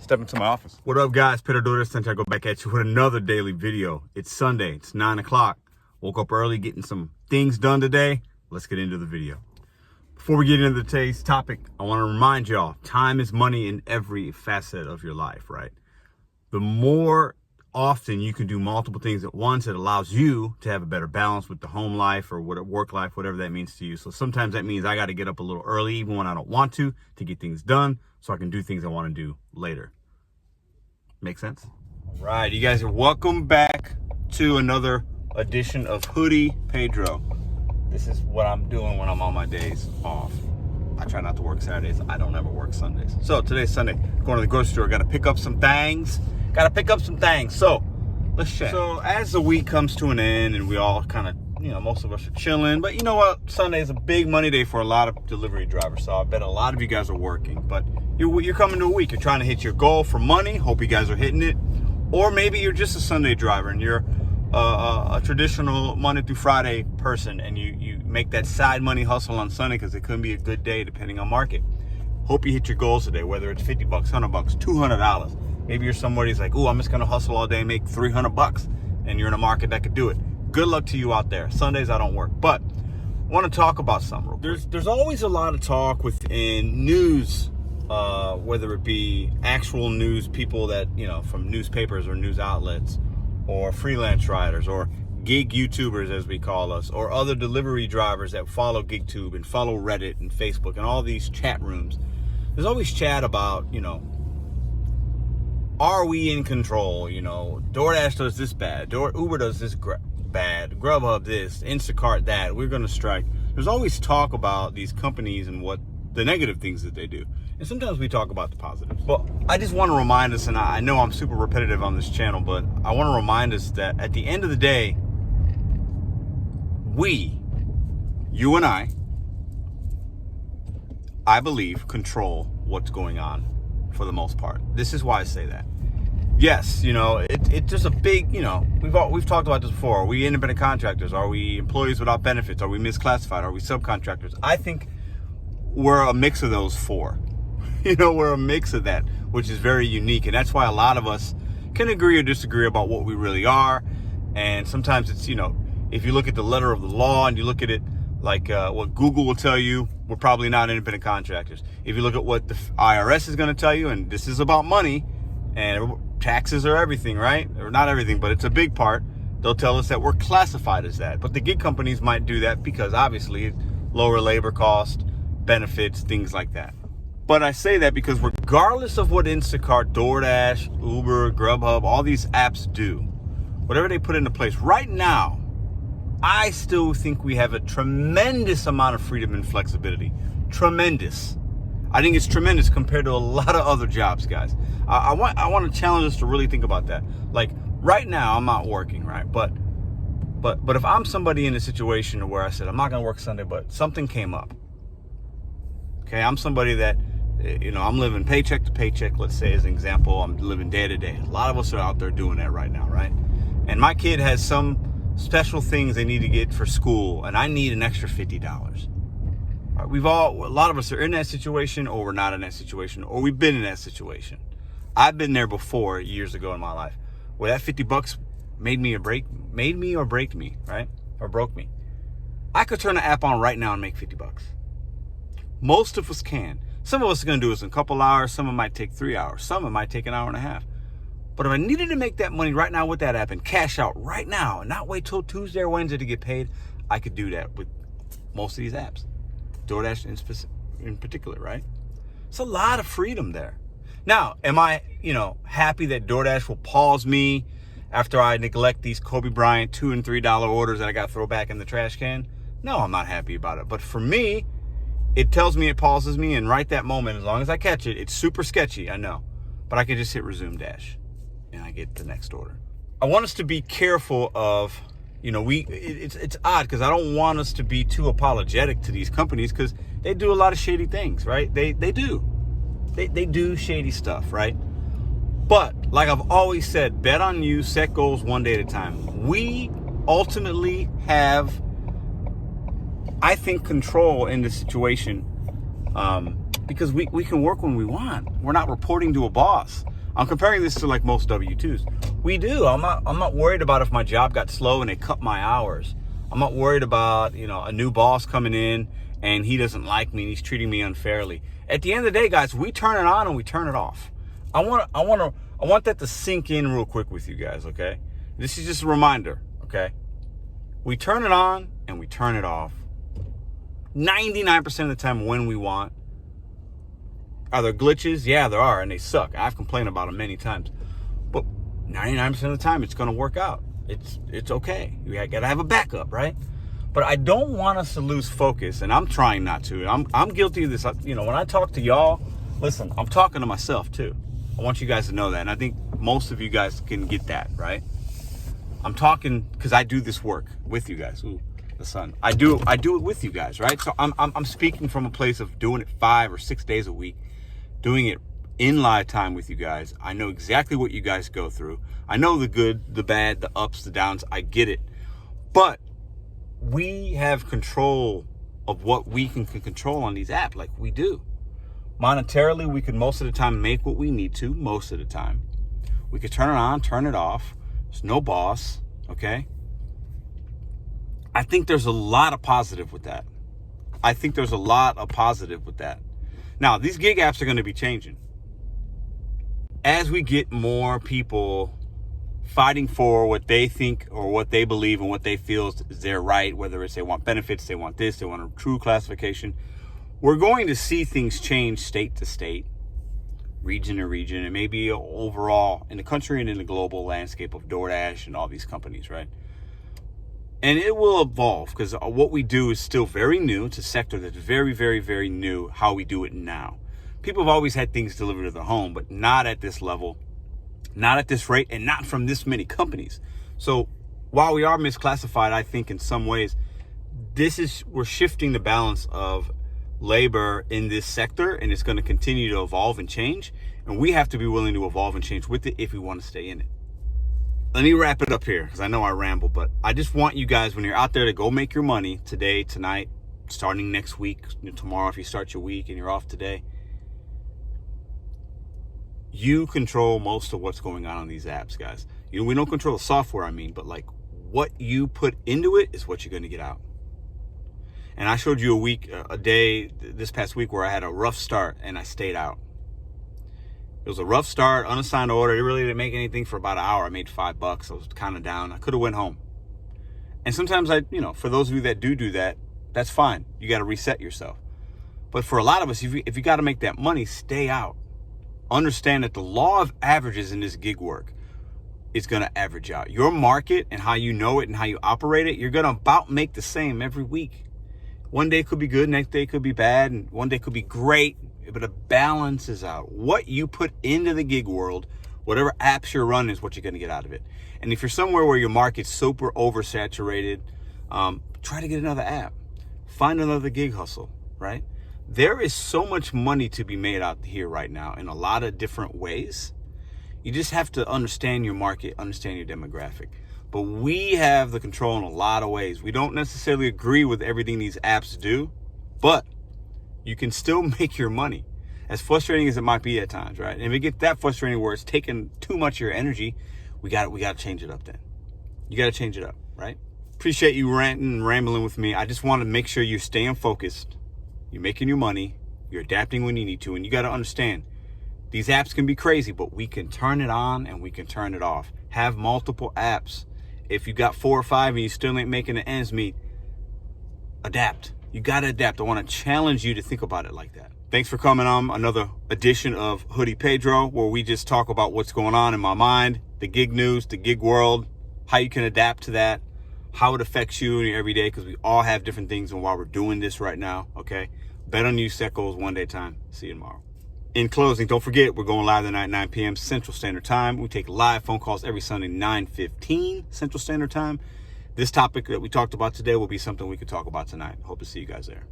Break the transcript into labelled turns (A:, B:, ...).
A: Step into my office. What up, guys? Pedro DoorDash Santiago back at you with another daily video. It's Sunday. It's 9 o'clock. Woke up early, getting some things done today. Let's get into the video. Before we get into today's topic, I want to remind y'all, time is money in every facet of your life, right? The more often you can do multiple things at once, it allows you to have a better balance with the home life or work life, whatever that means to you. So sometimes that means I got to get up a little early, even when I don't want to get things done so I can do things I want to do later. Make sense? All right, you guys are welcome back to another edition of Hoodie Pedro. This is what I'm doing when I'm on my days off. I try not to work Saturdays. I don't ever work Sundays. So today's Sunday. Going to the grocery store. Got to pick up some things. So let's check. So as the week comes to an end and we all kind of, most of us are chilling. But you know what? Sunday is a big money day for a lot of delivery drivers. So I bet a lot of you guys are working. But you're coming to a week. You're trying to hit your goal for money. Hope you guys are hitting it. Or maybe you're just a Sunday driver and you're a traditional Monday through Friday person and you make that side money hustle on Sunday because it could be a good day depending on market. Hope you hit your goals today, whether it's $50, $100, $200. Maybe you're somebody who's like, I'm just gonna hustle all day and make $300, and you're in a market that could do it. Good luck to you out there. Sundays I don't work, but I want to talk about something real quick. There's always a lot of talk within news, whether it be actual news, people that from newspapers or news outlets, or freelance riders, or gig YouTubers as we call us, or other delivery drivers that follow GigTube and follow Reddit and Facebook and all these chat rooms. There's always chat about, are we in control? DoorDash does this bad, Uber does this bad, Grubhub this, Instacart that, we're gonna strike. There's always talk about these companies and what the negative things that they do. And sometimes we talk about the positives. But I just want to remind us, and I know I'm super repetitive on this channel, but I want to remind us that at the end of the day, you and I believe, control what's going on for the most part. This is why I say that. Yes, it's just a big, we've talked about this before. Are we independent contractors? Are we employees without benefits? Are we misclassified? Are we subcontractors? I think we're a mix of those four. We're a mix of that, which is very unique. And that's why a lot of us can agree or disagree about what we really are. And sometimes it's, if you look at the letter of the law and you look at it like what Google will tell you, we're probably not independent contractors. If you look at what the IRS is going to tell you, and this is about money and taxes are everything, right? Or not everything, but it's a big part. They'll tell us that we're classified as that. But the gig companies might do that because obviously lower labor cost, benefits, things like that. But I say that because regardless of what Instacart, DoorDash, Uber, Grubhub, all these apps do, whatever they put into place right now, I still think we have a tremendous amount of freedom and flexibility. Tremendous. I think it's tremendous compared to a lot of other jobs, guys. I want to challenge us to really think about that. Like right now, I'm not working, right? But if I'm somebody in a situation where I said I'm not going to work Sunday, but something came up. Okay, I'm somebody that, I'm living paycheck to paycheck, let's say as an example. I'm living day to day. A lot of us are out there doing that right now, right? And my kid has some special things they need to get for school, and I need an extra $50. Right, a lot of us are in that situation, or we're not in that situation, or we've been in that situation. I've been there before years ago in my life, where that $50 made me or break me, right? Or broke me. I could turn the app on right now and make $50. Most of us can. Some of us are going to do this in a couple hours. Some of it might take 3 hours. Some of it might take an hour and a half. But if I needed to make that money right now with that app and cash out right now and not wait till Tuesday or Wednesday to get paid, I could do that with most of these apps. DoorDash in particular, right? It's a lot of freedom there. Now, am I, happy that DoorDash will pause me after I neglect these Kobe Bryant $2 and $3 orders that I got to throw back in the trash can? No, I'm not happy about it. But for me, it tells me it pauses me, and right that moment, as long as I catch it, it's super sketchy, I know. But I can just hit resume dash, and I get the next order. I want us to be careful of, it's odd because I don't want us to be too apologetic to these companies because they do a lot of shady things, right? They do. They do shady stuff, right? But like I've always said, bet on you, set goals one day at a time. We ultimately have, I think, control in this situation because we can work when we want. We're not reporting to a boss. I'm comparing this to like most W-2s. We do. I'm not worried about if my job got slow and they cut my hours. I'm not worried about, you know, a new boss coming in and he doesn't like me and he's treating me unfairly. At the end of the day, guys, we turn it on and we turn it off. I want that to sink in real quick with you guys, okay? This is just a reminder, okay? We turn it on and we turn it off 99% of the time when we want. Are there glitches? Yeah, there are, and they suck. I've complained about them many times. But 99% of the time, it's going to work out. It's okay. You got to have a backup, right? But I don't want us to lose focus, and I'm trying not to. I'm guilty of this. You know, when I talk to y'all, listen, I'm talking to myself too. I want you guys to know that, and I think most of you guys can get that, right? I'm talking because I do this work with you guys. Ooh, the sun. I do it with you guys, right? So I'm speaking from a place of doing it 5 or 6 days a week, doing it in live time with you guys. I know exactly what you guys go through. I know the good, the bad, the ups, the downs. I get it. But we have control of what we can control on these apps, like we do. Monetarily, we can most of the time make what we need to, most of the time. We could turn it on, turn it off. There's no boss, okay? I think there's a lot of positive with that. Now, these gig apps are going to be changing. As we get more people fighting for what they think or what they believe and what they feel is their right, whether it's they want benefits, they want this, they want a true classification, we're going to see things change state to state, region to region, and maybe overall in the country and in the global landscape of DoorDash and all these companies, right? And it will evolve because what we do is still very new. It's a sector that's very, very, very new, how we do it now. People have always had things delivered to their home, but not at this level, not at this rate, and not from this many companies. So while we are misclassified, I think in some ways, we're shifting the balance of labor in this sector, and it's going to continue to evolve and change. And we have to be willing to evolve and change with it if we want to stay in it. Let me wrap it up here because I know I ramble, but I just want you guys, when you're out there, to go make your money today, tonight, starting next week, tomorrow if you start your week and you're off today. You control most of what's going on these apps, guys. You know, we don't control the software, I mean, but like what you put into it is what you're going to get out. And I showed you a day this past week where I had a rough start and I stayed out. It was a rough start, unassigned order. It really didn't make anything for about an hour. I made $5. I was kind of down. I could have went home. And sometimes for those of you that do that, that's fine. You got to reset yourself. But for a lot of us, if you got to make that money, stay out. Understand that the law of averages in this gig work is going to average out. Your market and how you know it and how you operate it, you're going to about make the same every week. One day could be good, next day could be bad, and one day could be great, but it balances out. What you put into the gig world, whatever apps you're running is what you're going to get out of it. And if you're somewhere where your market's super oversaturated, try to get another app. Find another gig hustle, right? There is so much money to be made out here right now in a lot of different ways. You just have to understand your market, understand your demographic. But we have the control in a lot of ways. We don't necessarily agree with everything these apps do, but you can still make your money. As frustrating as it might be at times, right? And if it gets that frustrating where it's taking too much of your energy, we got to change it up then. You got to change it up, right? Appreciate you ranting and rambling with me. I just want to make sure you're staying focused. You're making your money. You're adapting when you need to. And you got to understand, these apps can be crazy, but we can turn it on and we can turn it off. Have multiple apps. If you got 4 or 5 and you still ain't making the ends meet, adapt. You got to adapt. I want to challenge you to think about it like that. Thanks for coming on another edition of Hoodie Pedro, where we just talk about what's going on in my mind, the gig news, the gig world, how you can adapt to that, how it affects you in your everyday, because we all have different things and why we're doing this right now, okay? Bet on you, set goals one day at a time. See you tomorrow. In closing, don't forget, we're going live tonight, 9 p.m. Central Standard Time. We take live phone calls every Sunday, 9:15 Central Standard Time. This topic that we talked about today will be something we could talk about tonight. Hope to see you guys there.